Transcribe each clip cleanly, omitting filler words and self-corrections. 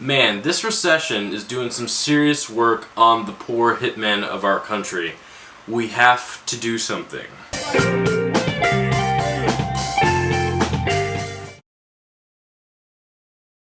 Man, this recession is doing some serious work on the poor hitmen of our country. We have to do something.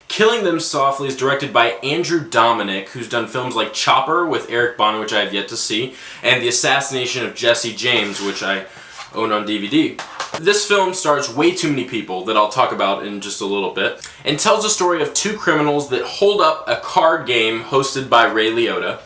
Killing Them Softly is directed by Andrew Dominik, who's done films like Chopper with Eric Bana, which I have yet to see, and The Assassination of Jesse James, which I own on DVD. This film stars way too many people that I'll talk about in just a little bit, and tells the story of two criminals that hold up a card game hosted by Ray Liotta.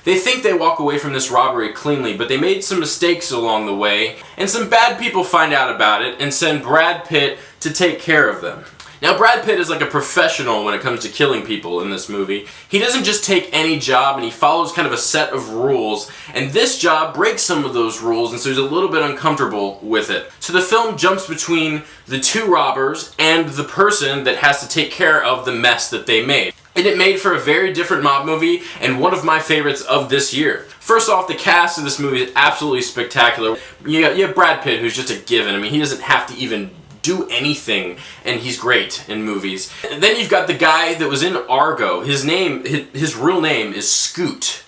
They think they walk away from this robbery cleanly, but they made some mistakes along the way, and some bad people find out about it and send Brad Pitt to take care of them. Now, Brad Pitt is like a professional when it comes to killing people in this movie. He doesn't just take any job, and he follows kind of a set of rules, and this job breaks some of those rules, and so he's a little bit uncomfortable with it. So the film jumps between the two robbers and the person that has to take care of the mess that they made. And it made for a very different mob movie, and one of my favorites of this year. First off, the cast of this movie is absolutely spectacular. You have Brad Pitt, who's just a given. I mean, he doesn't have to even do anything, and he's great in movies. And then you've got the guy that was in Argo. His real name is Scoot.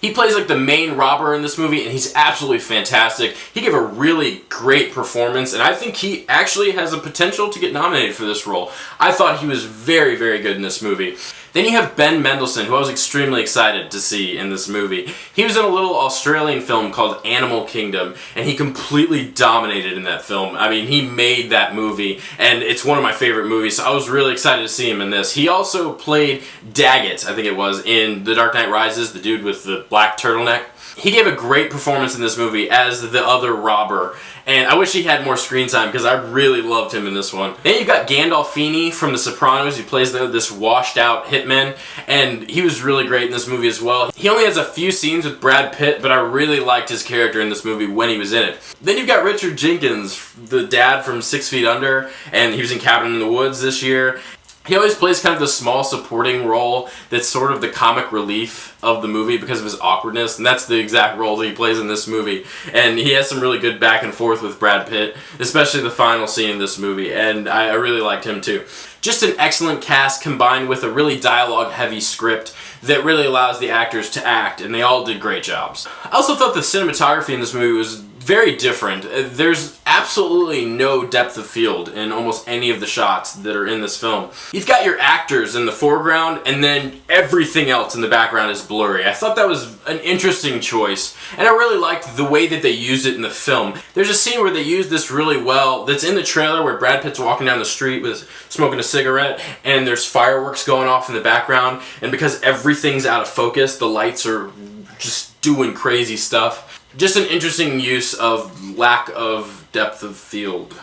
He plays like the main robber in this movie, and he's absolutely fantastic. He gave a really great performance, and I think he actually has the potential to get nominated for this role. I thought he was very, very good in this movie. Then you have Ben Mendelsohn, who I was extremely excited to see in this movie. He was in a little Australian film called Animal Kingdom, and he completely dominated in that film. I mean, he made that movie, and it's one of my favorite movies, so I was really excited to see him in this. He also played Daggett, I think it was, in The Dark Knight Rises, the dude with the black turtleneck. He gave a great performance in this movie as the other robber, and I wish he had more screen time because I really loved him in this one. Then you've got Gandolfini from The Sopranos. He plays this washed out hitman, and he was really great in this movie as well. He only has a few scenes with Brad Pitt, but I really liked his character in this movie when he was in it. Then you've got Richard Jenkins, the dad from 6 Feet Under, and he was in Cabin in the Woods this year. He always plays kind of the small supporting role that's sort of the comic relief of the movie because of his awkwardness, and that's the exact role that he plays in this movie. And he has some really good back and forth with Brad Pitt, especially the final scene in this movie, and I really liked him too. Just an excellent cast combined with a really dialogue-heavy script that really allows the actors to act, and they all did great jobs. I also thought the cinematography in this movie was very different. There's absolutely no depth of field in almost any of the shots that are in this film. You've got your actors in the foreground, and then everything else in the background is blurry. I thought that was an interesting choice, and I really liked the way that they used it in the film. There's a scene where they use this really well that's in the trailer where Brad Pitt's walking down the street with smoking a cigarette, and there's fireworks going off in the background, and because everything's out of focus, the lights are just doing crazy stuff. Just an interesting use of lack of depth of field.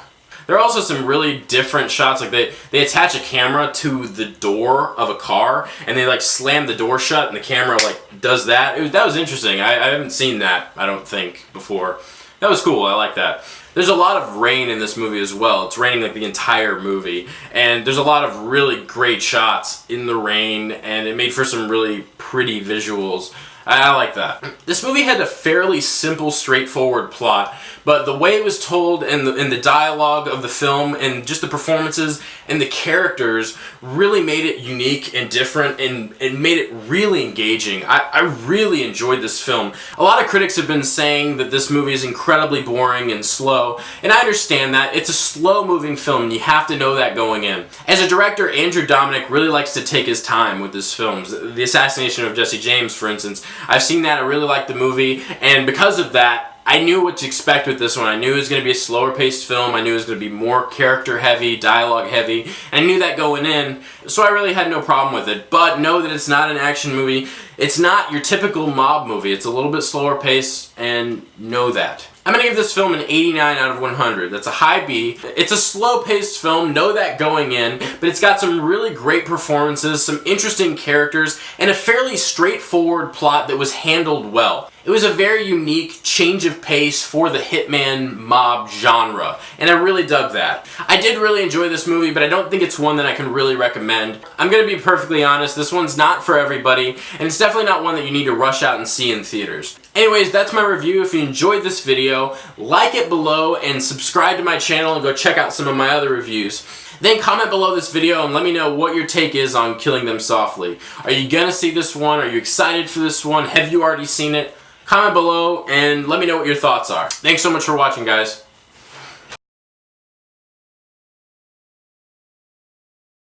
There are also some really different shots, like they attach a camera to the door of a car, and they like slam the door shut, and the camera like does that. That was interesting. I haven't seen that, I don't think, before. That was cool, I like that. There's a lot of rain in this movie as well. It's raining like the entire movie, and there's a lot of really great shots in the rain, and it made for some really pretty visuals. I like that. This movie had a fairly simple, straightforward plot, but the way it was told and the dialogue of the film and just the performances and the characters really made it unique and different and made it really engaging. I really enjoyed this film. A lot of critics have been saying that this movie is incredibly boring and slow, and I understand that. It's a slow-moving film, and you have to know that going in. As a director, Andrew Dominik really likes to take his time with his films. The Assassination of Jesse James, for instance, I've seen that, I really liked the movie, and because of that, I knew what to expect with this one. I knew it was going to be a slower paced film, I knew it was going to be more character heavy, dialogue heavy, and I knew that going in, so I really had no problem with it. But know that it's not an action movie, it's not your typical mob movie, it's a little bit slower paced, and know that. I'm going to give this film an 89 out of 100. That's a high B. It's a slow-paced film, know that going in, but it's got some really great performances, some interesting characters, and a fairly straightforward plot that was handled well. It was a very unique change of pace for the hitman mob genre, and I really dug that. I did really enjoy this movie, but I don't think it's one that I can really recommend. I'm going to be perfectly honest, this one's not for everybody, and it's definitely not one that you need to rush out and see in theaters. Anyways, that's my review. If you enjoyed this video, like it below and subscribe to my channel and go check out some of my other reviews. Then comment below this video and let me know what your take is on Killing Them Softly. Are you gonna see this one? Are you excited for this one? Have you already seen it? Comment below and let me know what your thoughts are. Thanks so much for watching, guys.